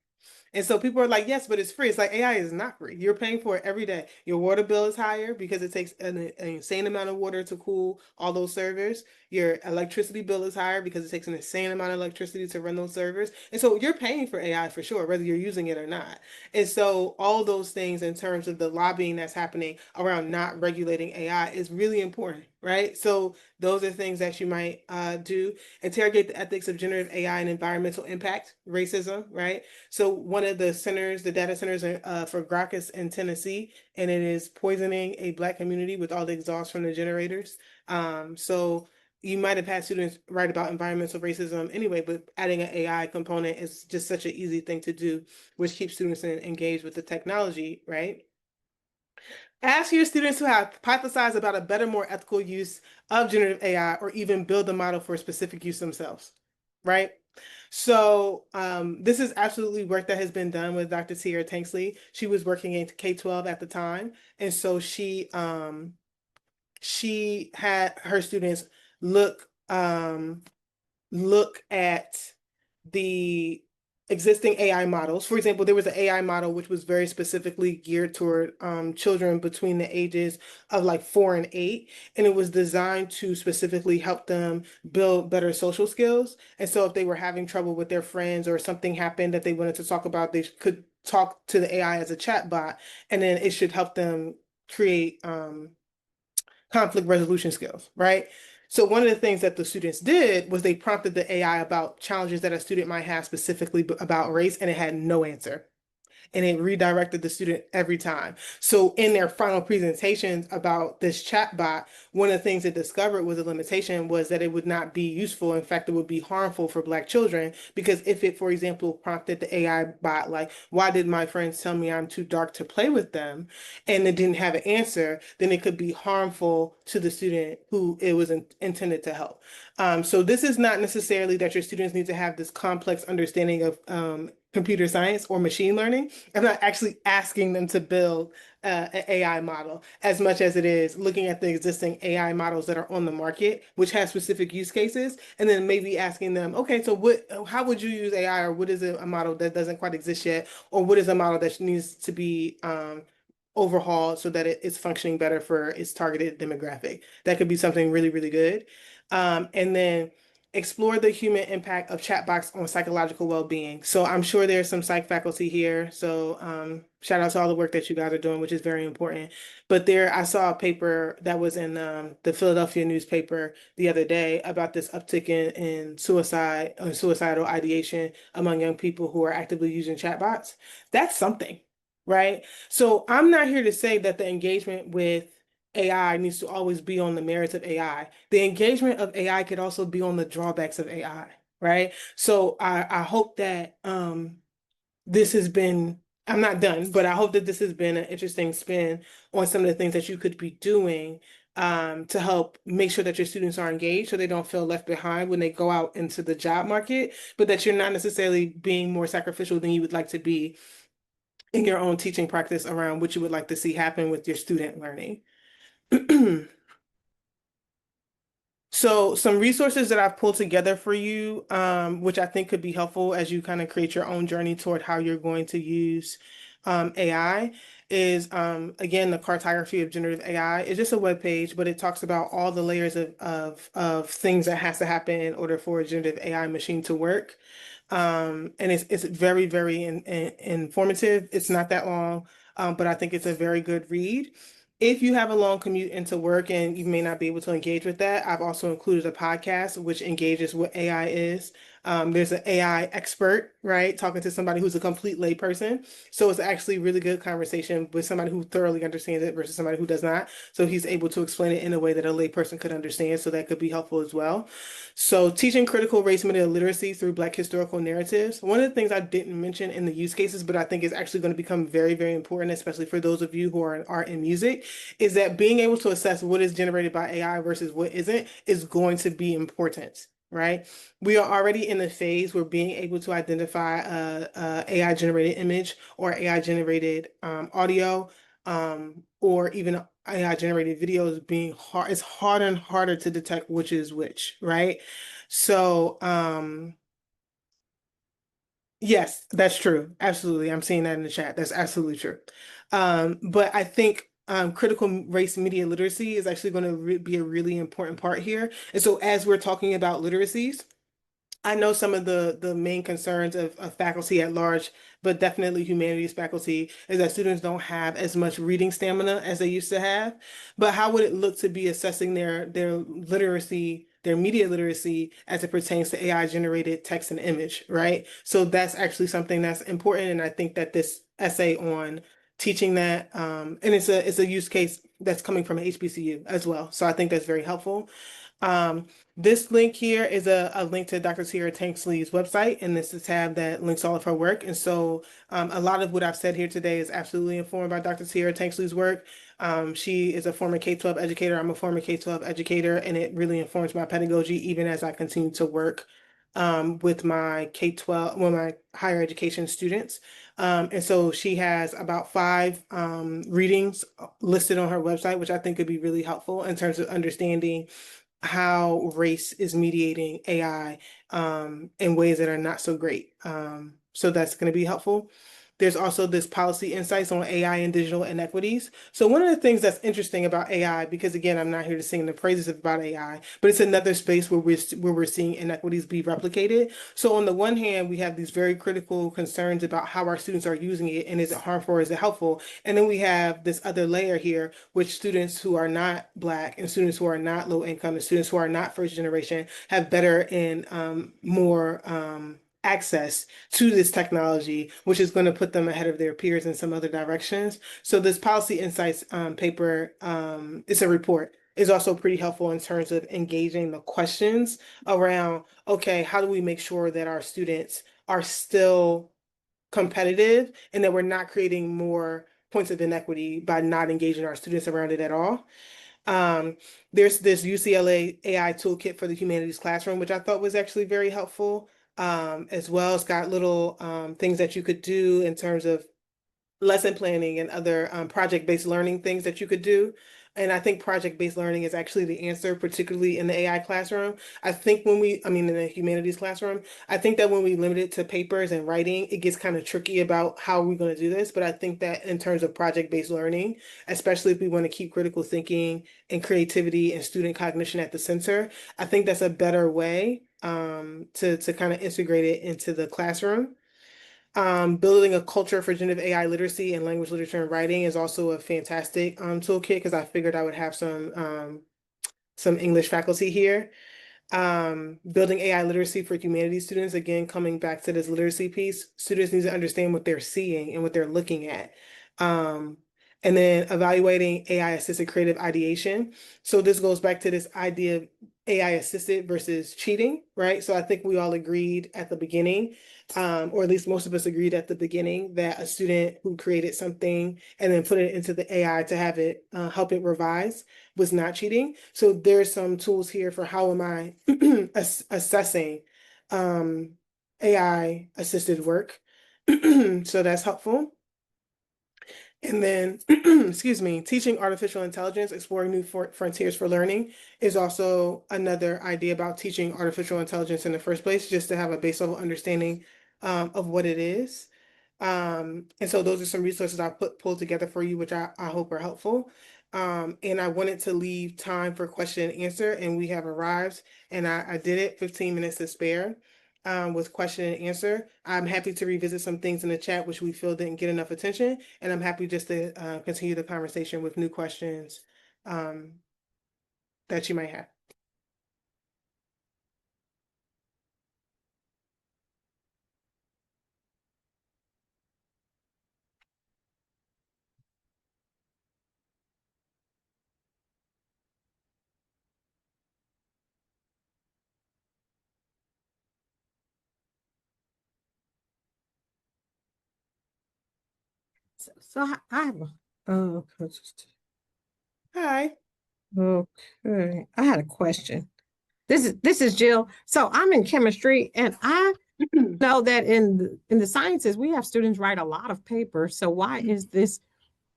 And so people are like, yes, but it's free. It's like AI is not free. You're paying for it every day. Your water bill is higher because it takes an insane amount of water to cool all those servers. Your electricity bill is higher because it takes an insane amount of electricity to run those servers. And so you're paying for AI for sure, whether you're using it or not. And so all those things in terms of the lobbying that's happening around not regulating AI is really important, right? So those are things that you might do. Interrogate the ethics of generative AI and environmental impact, racism, right? So one of the centers, the data centers for Grok is in Tennessee, and it is poisoning a Black community with all the exhaust from the generators. So you might have had students write about environmental racism anyway, but adding an AI component is just such an easy thing to do, which keeps students engaged with the technology, right? Ask your students to hypothesize about a better, more ethical use of generative AI or even build a model for a specific use themselves, right? So this is absolutely work that has been done with Dr. Tiara Tanksley. She was working in K-12 at the time. And so she had her students look look at the existing AI models. For example, there was an AI model which was very specifically geared toward children between the ages of like 4 and 8, and it was designed to specifically help them build better social skills. And so if they were having trouble with their friends or something happened that they wanted to talk about, they could talk to the AI as a chat bot, and then it should help them create conflict resolution skills, right? So one of the things that the students did was they prompted the AI about challenges that a student might have specifically about race, and it had no answer. and it redirected the student every time. So in their final presentations about this chatbot, one of the things it discovered was a limitation was that it would not be useful. In fact, it would be harmful for Black children because if it, for example, prompted the AI bot like, "Why did my friends tell me I'm too dark to play with them?" and it didn't have an answer, then it could be harmful to the student who it was intended to help. So this is not necessarily that your students need to have this complex understanding of computer science or machine learning. I'm not actually asking them to build an AI model as much as it is looking at the existing AI models that are on the market, which have specific use cases, and then maybe asking them, okay, so how would you use AI, or what is a model that doesn't quite exist yet, or what is a model that needs to be overhauled so that it's functioning better for its targeted demographic. That could be something really, really good. And then explore the human impact of chatbots on psychological well-being. So I'm sure there's some psych faculty here. So shout out to all the work that you guys are doing, which is very important. But there, I saw a paper that was in the Philadelphia newspaper the other day about this uptick in suicide or suicidal ideation among young people who are actively using chatbots. That's something, right? So I'm not here to say that the engagement with AI needs to always be on the merits of AI. The engagement of AI could also be on the drawbacks of AI, right? So I hope that this has been, I'm not done, but I hope that this has been an interesting spin on some of the things that you could be doing to help make sure that your students are engaged so they don't feel left behind when they go out into the job market, but that you're not necessarily being more sacrificial than you would like to be in your own teaching practice around what you would like to see happen with your student learning. So some resources that I've pulled together for you, which I think could be helpful as you kind of create your own journey toward how you're going to use AI is again the cartography of generative AI. It's just a web page, but it talks about all the layers of things that has to happen in order for a generative AI machine to work. And it's very, very informative. It's not that long, but I think it's a very good read. If you have a long commute into work and you may not be able to engage with that, I've also included a podcast which engages what AI is. There's an AI expert, right? Talking to somebody who's a complete layperson. So it's actually really good conversation with somebody who thoroughly understands it versus somebody who does not. So he's able to explain it in a way that a layperson could understand. So that could be helpful as well. So teaching critical race media literacy through Black historical narratives. One of the things I didn't mention in the use cases, but I think is actually going to become very, very important, especially for those of you who are in art and music, is that being able to assess what is generated by AI versus what isn't is going to be important, right? We are already in the phase where being able to identify a AI generated image or AI generated audio or even AI generated videos being hard. It's harder and harder to detect which is which, right? So yes, that's true. Absolutely. I'm seeing that in the chat. That's absolutely true. But I think critical race media literacy is actually going to be a really important part here. And so as we're talking about literacies, I know some of the main concerns of faculty at large, but definitely humanities faculty, is that students don't have as much reading stamina as they used to have. But how would it look to be assessing their literacy, their media literacy as it pertains to AI generated text and image, right? So that's actually something that's important. And I think that this essay on teaching that, and it's a use case that's coming from HBCU as well. So I think that's very helpful. Um, this link here is a link to Dr. Tiara Tanksley's website, and this is a tab that links all of her work. And so a lot of what I've said here today is absolutely informed by Dr. Tiara Tanksley's work. She is a former K-12 educator. I'm a former K-12 educator, and it really informs my pedagogy even as I continue to work with my K-12, with my higher education students. And so she has about 5 readings listed on her website, which I think could be really helpful in terms of understanding how race is mediating AI in ways that are not so great. So that's going to be helpful. There's also this policy insights on AI and digital inequities. So one of the things that's interesting about AI, because again, I'm not here to sing the praises about AI, but it's another space where we're seeing inequities be replicated. So on the one hand, we have these very critical concerns about how our students are using it and is it harmful or is it helpful? And then we have this other layer here, which students who are not Black and students who are not low income and students who are not first generation have better and more access to this technology, which is going to put them ahead of their peers in some other directions. So this policy insights paper, it's a report, is also pretty helpful in terms of engaging the questions around, okay, how do we make sure that our students are still competitive and that we're not creating more points of inequity by not engaging our students around it at all. Um, there's this UCLA AI toolkit for the humanities classroom, which I thought was actually very helpful. As well, it's got little things that you could do in terms of lesson planning and other project-based learning things that you could do. And I think project-based learning is actually the answer, particularly in the AI classroom. I think I mean, in the humanities classroom, I think that when we limit it to papers and writing, it gets kind of tricky about how we're going to do this. But I think that in terms of project-based learning, especially if we want to keep critical thinking and creativity and student cognition at the center, I think that's a better way to kind of integrate it into the classroom. Building a culture for generative AI literacy and language, literature, and writing is also a fantastic toolkit because I figured I would have some English faculty here. Building AI literacy for humanities students, again, coming back to this literacy piece, students need to understand what they're seeing and what they're looking at. Um, and then evaluating AI assisted creative ideation. So this goes back to this idea of AI assisted versus cheating, right? So I think we all agreed at the beginning, or at least most of us agreed at the beginning, that a student who created something and then put it into the AI to have it help it revise was not cheating. So there's some tools here for how am I assessing AI assisted work. So that's helpful. And then, excuse me, teaching artificial intelligence, exploring new frontiers for learning is also another idea about teaching artificial intelligence in the first place, just to have a base level understanding of what it is. And so those are some resources I pulled together for you, which I hope are helpful. And I wanted to leave time for question and answer, and we have arrived, and I did it, 15 minutes to spare. With question and answer. I'm happy to revisit some things in the chat which we feel didn't get enough attention, and I'm happy just to continue the conversation with new questions that you might have. So I have Hi. okay. I had a question. This is Jill. So I'm in chemistry, and I know that in the sciences we have students write a lot of papers. So why is this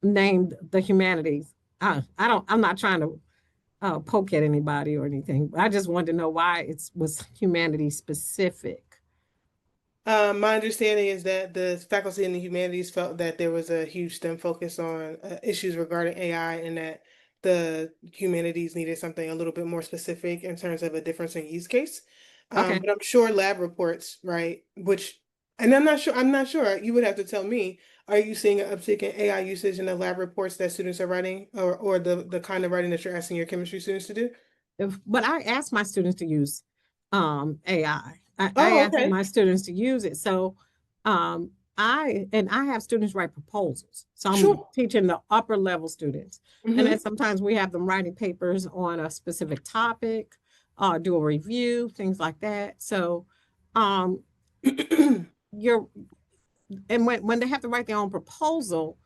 named the humanities? I'm not trying to poke at anybody or anything. I just wanted to know why it was humanity specific. My understanding is that the faculty in the humanities felt that there was a huge STEM focus on issues regarding AI and that the humanities needed something a little bit more specific in terms of a difference in use case. Okay. But I'm sure lab reports, right? And I'm not sure. You would have to tell me, are you seeing an uptick in AI usage in the lab reports that students are writing or the kind of writing that you're asking your chemistry students to do? But I asked my students to use AI. I Oh, asked okay. my students to use it. So I have students write proposals. So I'm Sure. teaching the upper level students. And then Mm-hmm. sometimes we have them writing papers on a specific topic, do a review, things like that. So um you're and when they have to write their own proposal,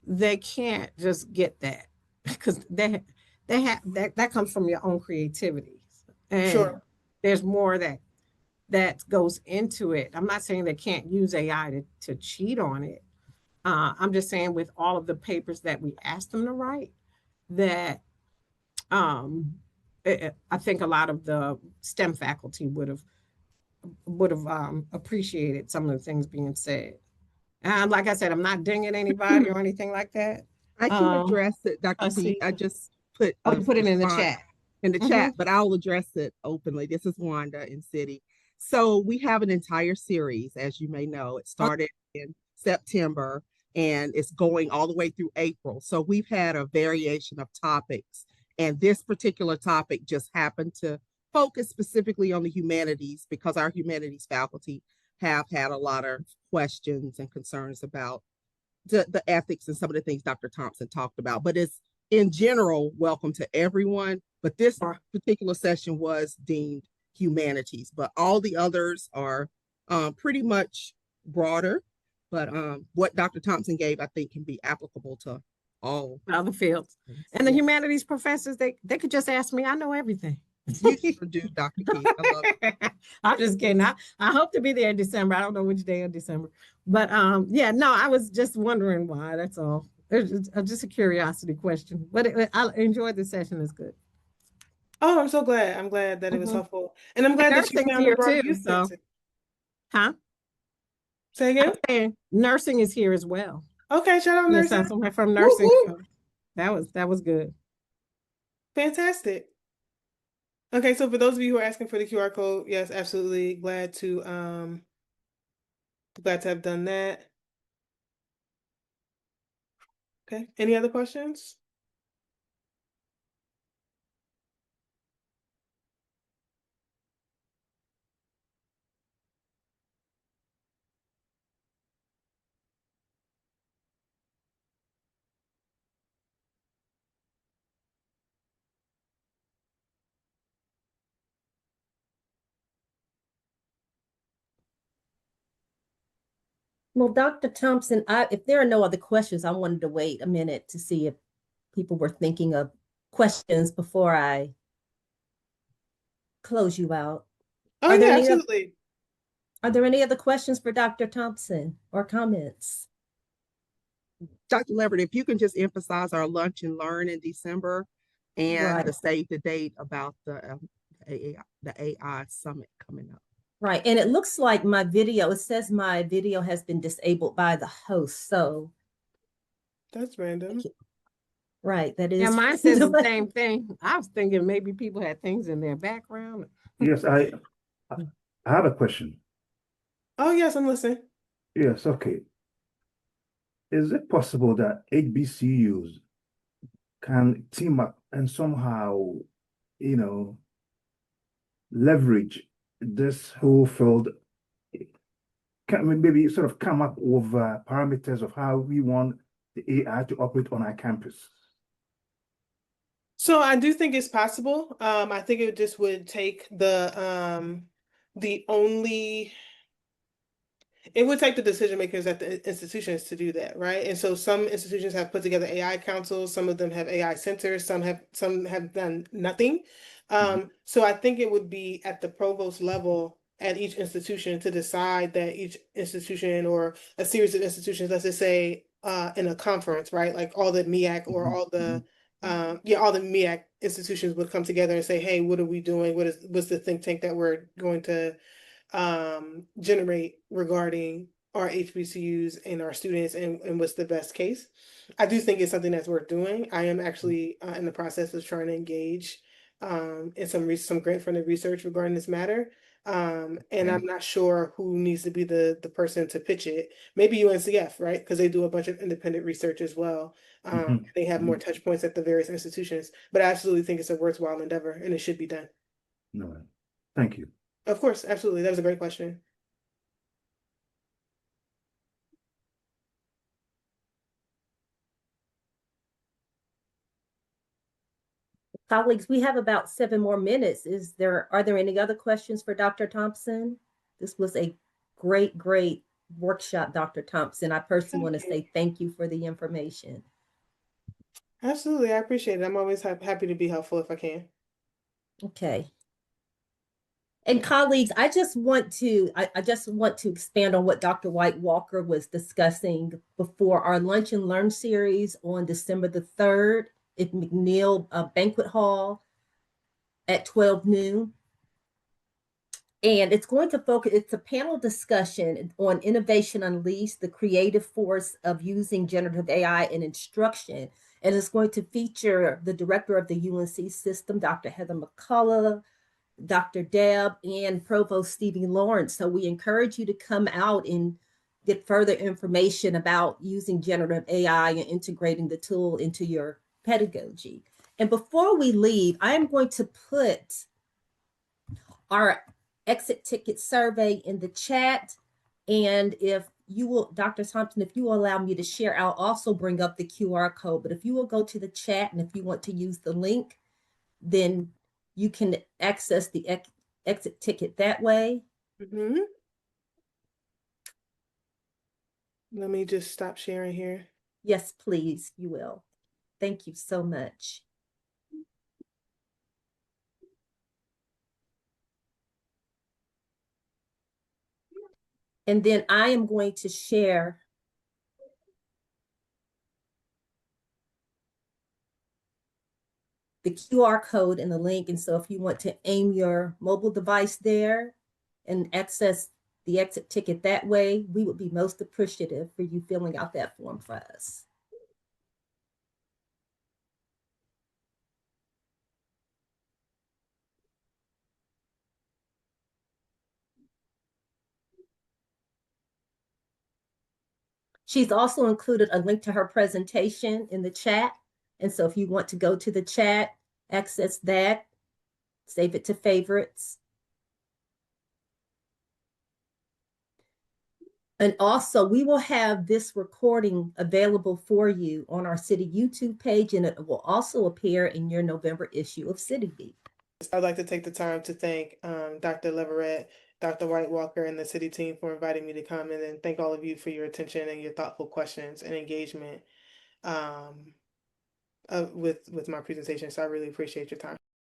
they can't just get that because they have that comes from your own creativity, and Sure. there's more that goes into it. I'm not saying they can't use AI to cheat on it. I'm just saying with all of the papers that we asked them to write, that um, I think a lot of the STEM faculty would have appreciated some of the things being said. And like I said, I'm not dinging anybody or anything like that. I can Um, address it, Dr. I P. see. I just put Oh, a you put it in the response chat. in the Mm-hmm. chat, but I'll address it openly. This is Wanda in City. So we have an entire series, as you may know. It started in September and it's going all the way through April. So we've had a variation of topics. And this particular topic just happened to focus specifically on the humanities because our humanities faculty have had a lot of questions and concerns about the ethics and some of the things Dr. Thompson talked about. But it's in general, welcome to everyone. But this particular session was deemed humanities, but all the others are pretty much broader. But what Dr. Thompson gave, I think, can be applicable to all other fields. And the humanities professors, they could just ask me. I know everything. You sure do, Dr. Keith. I love it. I'm just kidding. I hope to be there in December. I don't know which day of December. But yeah, no, I was just wondering why. That's all. It's just a curiosity question. But I enjoyed the session. It's good. Oh, I'm so glad. I'm glad that it was helpful. And I'm glad that you found here a broad too, use so. case. Huh? Say again? Nursing is here as well. Okay, shout out nursing. Yes, I'm from nursing. So that was good. Fantastic. Okay, so for those of you who are asking for the QR code, yes, absolutely glad to have done that. Okay, any other questions? Well, Dr. Thompson, if there are no other questions, I wanted to wait a minute to see if people were thinking of questions before I close you out. Oh, yeah, absolutely. Are there any other questions for Dr. Thompson or comments? Dr. Leverett, if you can just emphasize our lunch and learn in December and the save the date about the AI summit coming up. Right. And it looks like my video, it says my video has been disabled by the host. So that's random. Right. That is. Yeah, mine says the same thing. I was thinking maybe people had things in their background. Yes, I have a question. Oh, yes, I'm listening. Yes, okay. Is it possible that HBCUs can team up and somehow, leverage this whole field, can maybe sort of come up with parameters of how we want the AI to operate on our campus? So I do think it's possible. I think it just would take it would take the decision makers at the institutions to do that, right? And so some institutions have put together AI councils, some of them have AI centers, some have done nothing. So I think it would be at the provost level at each institution to decide that each institution or a series of institutions, let's just say in a conference, right? Like all the MEAC or all the all the MEAC institutions would come together and say, hey, what are we doing? What's the think tank that we're going to generate regarding our HBCUs and our students and what's the best case. I do think it's something that's worth doing. I am actually in the process of trying to engage in some grant funded research regarding this matter. And I'm not sure who needs to be the person to pitch it. Maybe UNCF, right? Because they do a bunch of independent research as well. They have more touch points at the various institutions, but I absolutely think it's a worthwhile endeavor and it should be done. No, thank you. Of course, absolutely. That was a great question. Colleagues, we have about 7 more minutes. Are there any other questions for Dr. Thompson? This was a great workshop, Dr. Thompson. I personally want to say thank you for the information. Absolutely. I appreciate it. I'm always happy to be helpful if I can. Okay. And colleagues, I just want to expand on what Dr. White Walker was discussing before our Lunch and Learn series on December the 3rd at McNeil Banquet Hall at 12 noon. And it's going to focus, it's a panel discussion on Innovation Unleashed, the creative force of using generative AI in instruction. And it's going to feature the director of the UNC system, Dr. Heather McCullough, Dr. Deb, and Provost Stevie Lawrence. So we encourage you to come out and get further information about using generative AI and integrating the tool into your pedagogy. And before we leave, I am going to put our exit ticket survey in the chat. And if you will, Dr. Thompson, if you will allow me to share, I'll also bring up the QR code. But if you will go to the chat and if you want to use the link, then you can access the exit ticket that way. Mm-hmm. Let me just stop sharing here. Yes, please, you will. Thank you so much. And then I am going to share the QR code and the link. And so if you want to aim your mobile device there and access the exit ticket that way, we would be most appreciative for you filling out that form for us. She's also included a link to her presentation in the chat. And so if you want to go to the chat, access that, save it to favorites. And also, we will have this recording available for you on our city YouTube page, and it will also appear in your November issue of City Beat. I'd like to take the time to thank Dr. Leverett, Dr. White Walker, and the city team for inviting me to come, and then thank all of you for your attention and your thoughtful questions and engagement with my presentation. So I really appreciate your time.